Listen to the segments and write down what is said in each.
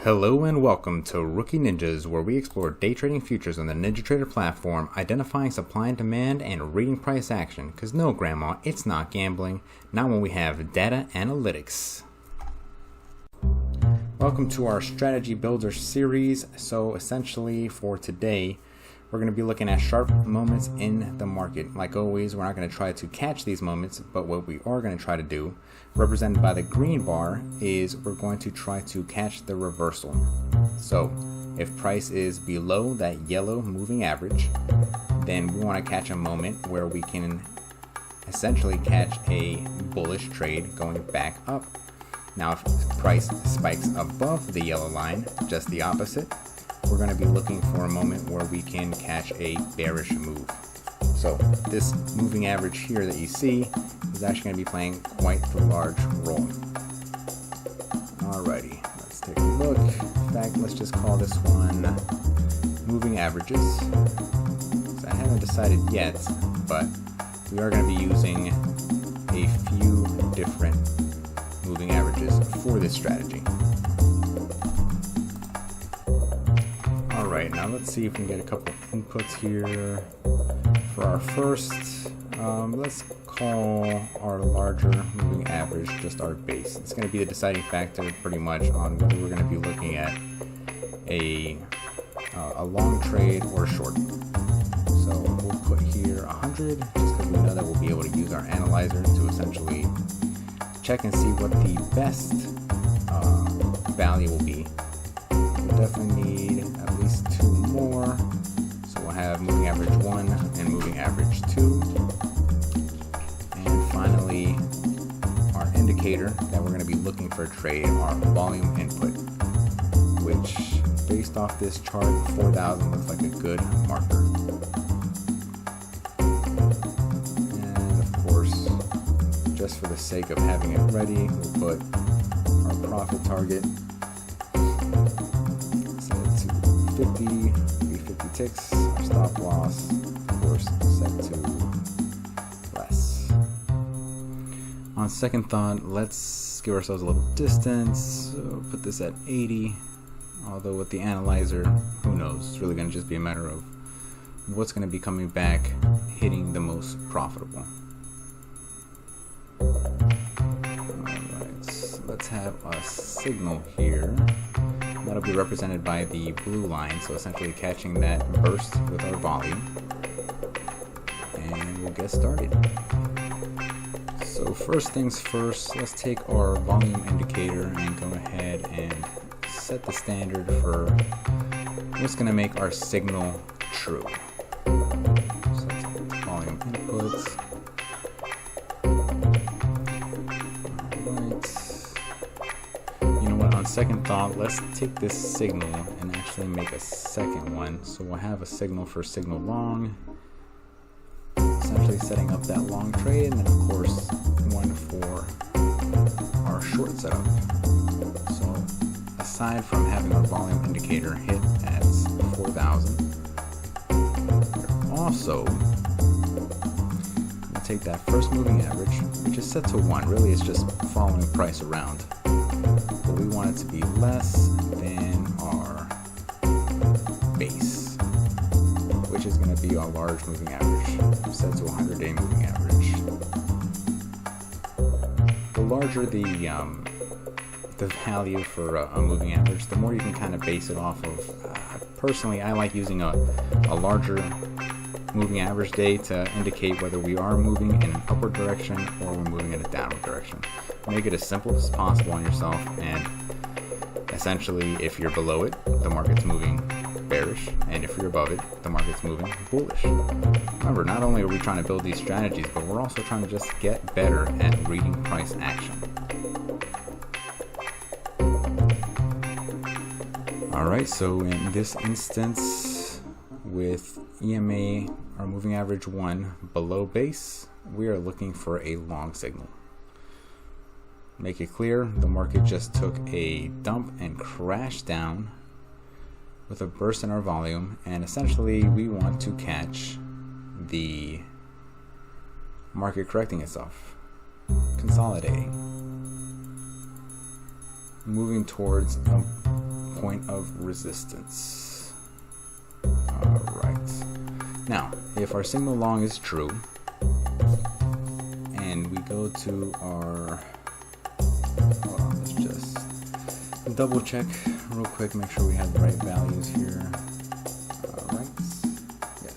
Hello and welcome to Rookie Ninjas, where we explore day trading futures on the NinjaTrader platform, identifying supply and demand and reading price action. Cause no, Grandma, it's not gambling, not when we have data analytics. Welcome to our Strategy Builder series. So essentially for today, we're going to be looking at sharp moments in the market. Like always, we're not going to try to catch these moments, but what we are going to try to do, represented by the green bar, is we're going to try to catch the reversal. So if price is below that yellow moving average, then we want to catch a moment where we can essentially catch a bullish trade going back up. Now if price spikes above the yellow line, just the opposite, we're going to be looking for a moment where we can catch a bearish move. So this moving average here that you see is actually going to be playing quite the large role. Alrighty, let's take a look. In fact, let's just call this one moving averages. So I haven't decided yet, but we are going to be using a few different moving averages for this strategy. Alright, now let's see if we can get a couple inputs here. For our first, let's call our larger moving average just our base. It's going to be the deciding factor pretty much on whether we're going to be looking at a long trade or short. So we'll put here 100 just because we know that we'll be able to use our analyzer to essentially check and see what the best value will be. We'll definitely need at least two more. So we'll have moving average 1 and moving average 2. And finally, our indicator that we're going to be looking for a trade, our volume input, which based off this chart, 4,000 looks like a good marker. And of course, just for the sake of having it ready, we'll put our profit target set to 50, 50 ticks. Our stop loss, of course, set to less. On second thought, let's give ourselves a little distance. So put this at 80. Although with the analyzer, who knows? It's really going to just be a matter of what's going to be coming back, hitting the most profitable. Alright, let's have a signal here. That'll be represented by the blue line, so essentially catching that burst with our volume. And we'll get started. So first things first, let's take our volume indicator and go ahead and set the standard for what's going to make our signal true. So let's put the volume inputs. On second thought, let's take this signal and actually make a second one. So we'll have a signal for signal long, essentially setting up that long trade, and then of course one for our short setup. So aside from having our volume indicator hit at 4,000, we're also going to take that first moving average, which is set to 1. Really it's just following price around. But we want it to be less than our base, which is going to be our large moving average, set to 100-day moving average. The larger the value for a moving average, the more you can kind of base it off of. Personally, I like using a larger moving average day to indicate whether we are moving in an upward direction or we're moving in a downward direction. Make it as simple as possible on yourself, and essentially if you're below it, the market's moving bearish, and if you're above it, the market's moving bullish. Remember, not only are we trying to build these strategies, but we're also trying to just get better at reading price action. Alright, so in this instance, with EMA, our moving average 1 below base, we are looking for a long signal. Make it clear, the market just took a dump and crashed down with a burst in our volume, and essentially we want to catch the market correcting itself, consolidating, moving towards a point of resistance. Alright. Now, if our signal long is true, and we go to our, hold on, let's just double check real quick, make sure we have the right values here. Alright, yes.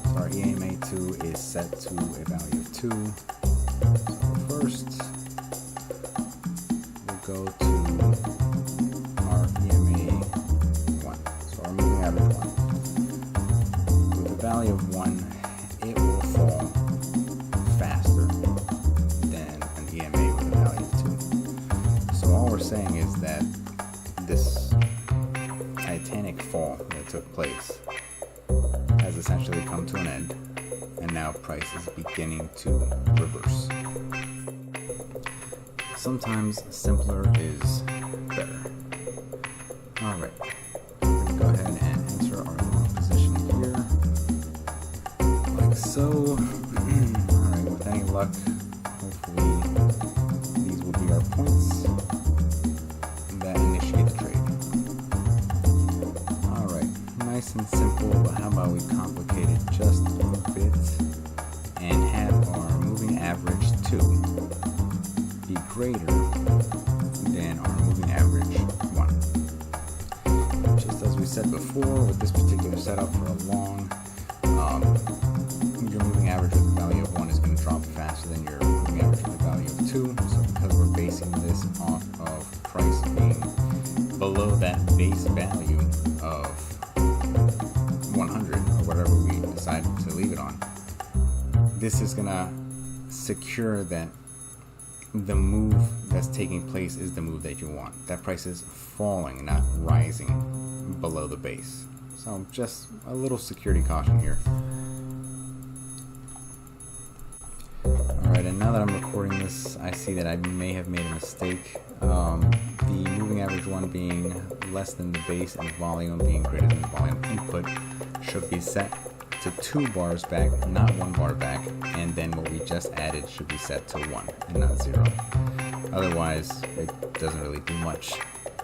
So our EMA2 is set to a value of 2. So first, we'll go to our EMA1, so our moving average 1. With a value of 1, it will fall faster than an EMA with a value of 2. So all we're saying is that this titanic fall that took place has essentially come to an end, and now price is beginning to reverse. Sometimes simpler is better. Alright, we're going to go ahead and enter our long position here, like so. Alright, with any luck, hopefully these will be our points that initiate the trade. Alright, nice and simple, but how about we complicate it just a bit and have our moving average 2 be greater than our moving average 1. Just as we said before, with this particular setup for a long, your moving average with a value of 1 is going to drop faster than your moving average with a value of 2. So because we're basing this off of price being below that base value of 100 or whatever we decide to leave it on, this is going to secure that the move that's taking place is the move that you want. That price is falling, not rising below the base. So just a little security caution here. Alright, and now that I'm recording this, I see that I may have made a mistake. The moving average 1 being less than the base and volume being greater than the volume input should be set to 2 bars back, not 1 bar back, and then what we just added should be set to 1 and not 0. Otherwise, it doesn't really do much.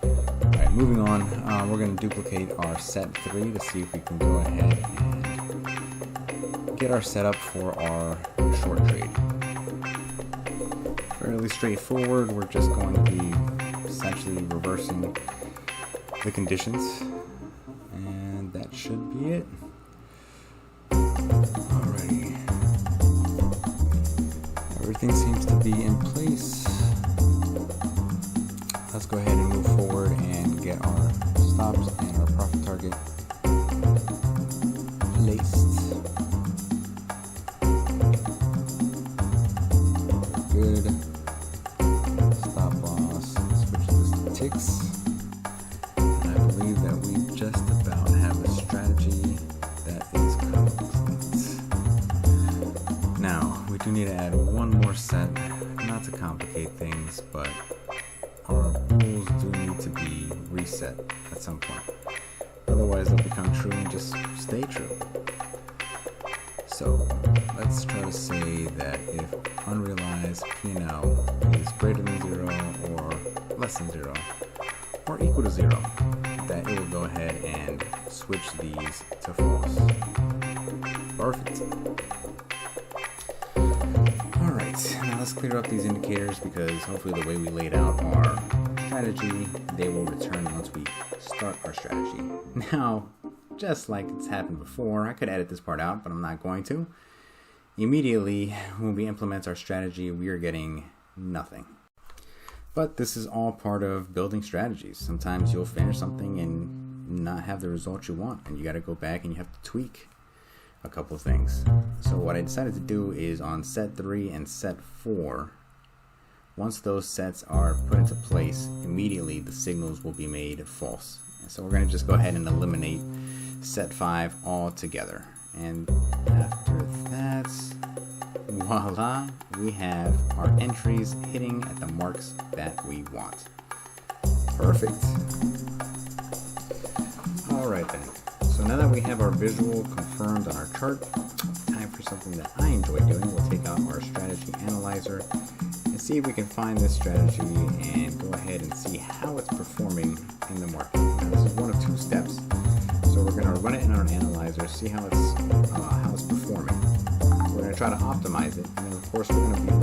Alright, moving on, we're going to duplicate our set 3 to see if we can go ahead and get our setup for our short trade. Fairly straightforward, we're just going to be essentially reversing the conditions, and that should be it. Alrighty, everything seems to be in place. Let's go ahead and move forward and get our stops and our profit target placed. Good. Stop loss. Switch this to ticks. And I believe that we just about have a strategy that is complete. Now, we do need to add one more set, not to complicate things, but our rules do need to be reset at some point. Otherwise, they'll become true and just stay true. So, let's try to say that if unrealized P&L is greater than 0 or less than 0 or equal to 0, that it will go ahead and switch these to false. Perfect. Alright, now let's clear up these indicators because hopefully the way we laid out our strategy, they will return once we start our strategy. Now, just like it's happened before, I could edit this part out, but I'm not going to. Immediately, when we implement our strategy, we are getting nothing. But this is all part of building strategies. Sometimes you'll finish something and not have the result you want, and you got to go back and you have to tweak a couple of things. So what I decided to do is on set 3 and set 4, once those sets are put into place, immediately the signals will be made false. And so we're going to just go ahead and eliminate set 5 altogether. And after that, voila, we have our entries hitting at the marks that we want. Perfect. Alright then, so now that we have our visual confirmed on our chart, time for something that I enjoy doing. We'll take out our strategy analyzer and see if we can find this strategy and go ahead and see how it's performing in the market. Now, this is one of two steps. So we're going to run it in our analyzer, see how it's performing. We're going to try to optimize it, and then of course we're going to be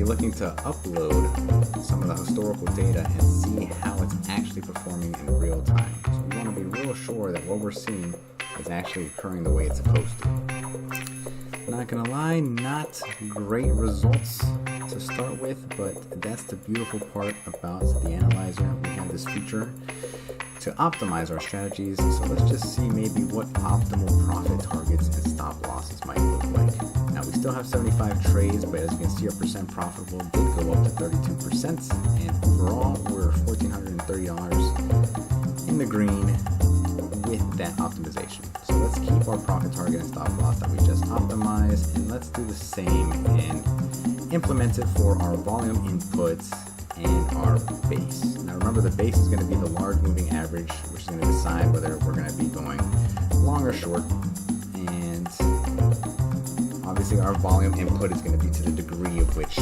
looking to upload some of the historical data and see how it's actually performing in real time. So we want to be real sure that what we're seeing is actually occurring the way it's supposed to. Not gonna lie, not great results to start with, but that's the beautiful part about the analyzer. We have this feature to optimize our strategies. So let's just see maybe what optimal profit targets and stop losses might look like. Now we still have 75 trades, but as you can see, our percent profitable did go up to 32%, and overall we're $1,430 in the green with that optimization. So let's keep our profit target and stop loss that we just optimized, and let's do the same and implement it for our volume inputs and our base. Now remember, the base is going to be the large moving average, which is going to decide whether we're going to be going long or short, and obviously our volume input is going to be to the degree of which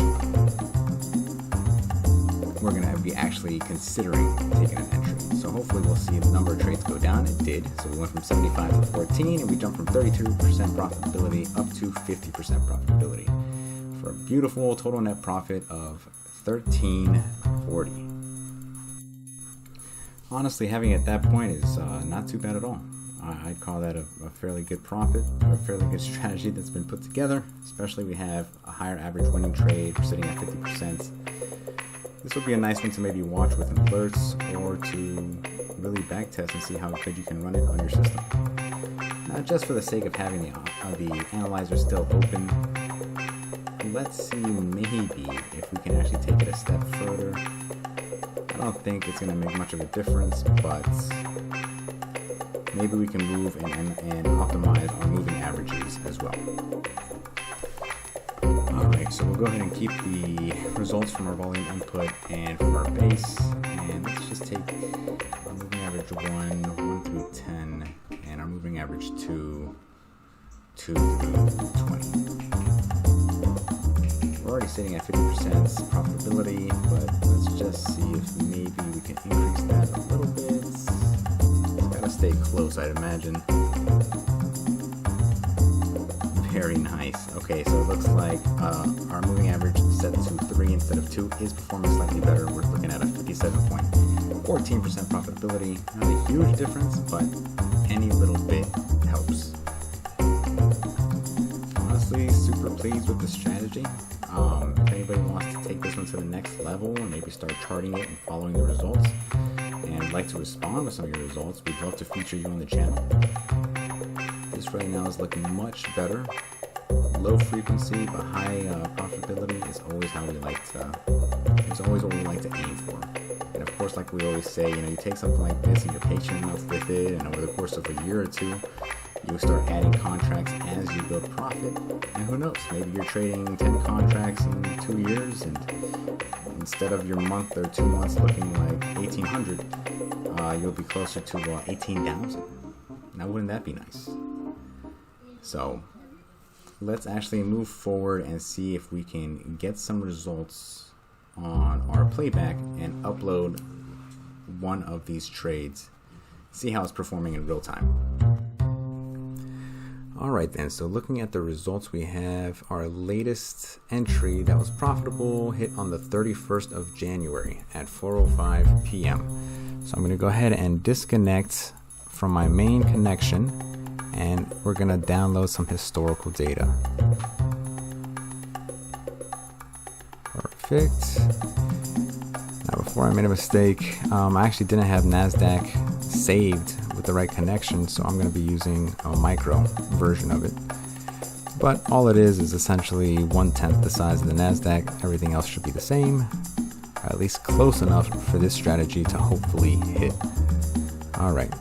we're going to be actually considering taking an entry. So hopefully we'll see the number of trades go down. It did. So we went from 75 to 14, and we jumped from 32% profitability up to 50% profitability for a beautiful total net profit of $1,340. Honestly, having at that point is not too bad at all. I'd call that a fairly good profit, or a fairly good strategy that's been put together. Especially we have a higher average winning trade. We're sitting at 50%. This would be a nice one to maybe watch with alerts, or to really backtest and see how good you can run it on your system. Now, just for the sake of having the analyzer still open, let's see maybe if we can actually take it a step further. I don't think it's going to make much of a difference, but maybe we can move and optimize our moving averages as well. Alright, so we'll go ahead and keep the results from our volume input and from our base, and let's just take our moving average 1 through 10, and our moving average 2 through 20. We're already sitting at 50% profitability, but let's just see if maybe we can increase that a little bit. It's gotta stay close, I'd imagine. Very nice. Okay, so it looks like our moving average set to 3 instead of 2 is performing slightly better. We're looking at a 57.14% profitability. Not a huge difference, but any little bit helps. Honestly, super pleased with the strategy. If anybody wants to take this one to the next level and maybe start charting it and following the results, and would like to respond with some of your results, we'd love to feature you on the channel. This right now is looking much better. Low frequency but high profitability is always how we like to. It's always what we like to aim for. And of course, like we always say, you take something like this and you're patient enough with it, and over the course of a year or two, you'll start adding contracts as you build profit. And who knows?Maybe you're trading 10 contracts in 2 years, and instead of your month or 2 months looking like 1,800, you'll be closer to 18,000. Now, wouldn't that be nice? So let's actually move forward and see if we can get some results on our playback and upload one of these trades, see how it's performing in real time. Alright then, so looking at the results, we have our latest entry that was profitable hit on the 31st of January at 4:05 p.m. So I'm going to go ahead and disconnect from my main connection, and we're going to download some historical data. Perfect. Now, before I made a mistake, I actually didn't have NASDAQ saved with the right connection, so I'm going to be using a micro version of it. But all it is essentially 1/10 the size of the NASDAQ. Everything else should be the same, or at least close enough for this strategy to hopefully hit. Alright,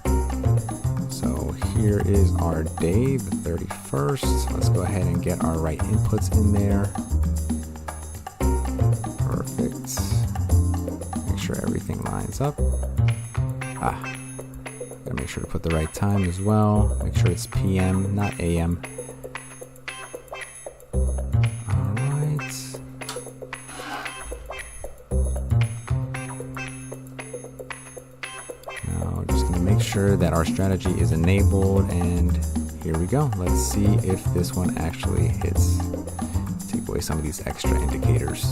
so here is our day, the 31st. Let's go ahead and get our right inputs in there. Perfect. Make sure everything lines up. Gotta make sure to put the right time as well. Make sure it's PM, not AM. Alright, make sure that our strategy is enabled, and here we go. Let's see if this one actually hits. Let's take away some of these extra indicators.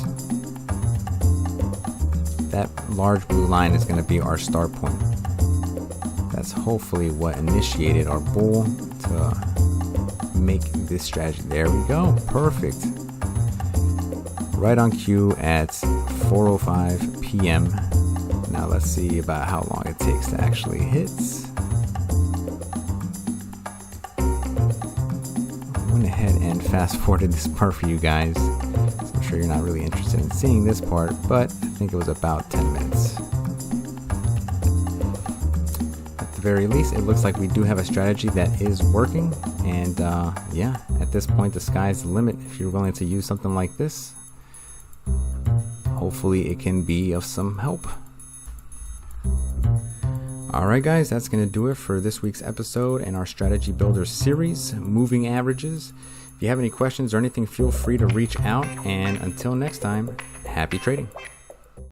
That large blue line is going to be our start point. That's hopefully what initiated our bull to make this strategy. There we go. Perfect. Right on cue at 4:05 p.m. Now let's see about how long it takes to actually hit. I went ahead and fast forwarded this part for you guys. So I'm sure you're not really interested in seeing this part, but I think it was about 10 minutes. At the very least, it looks like we do have a strategy that is working. And yeah, at this point, the sky's the limit. If you're willing to use something like this, hopefully it can be of some help. Alright guys, that's going to do it for this week's episode in our Strategy Builder series, Moving Averages. If you have any questions or anything, feel free to reach out. And until next time, happy trading.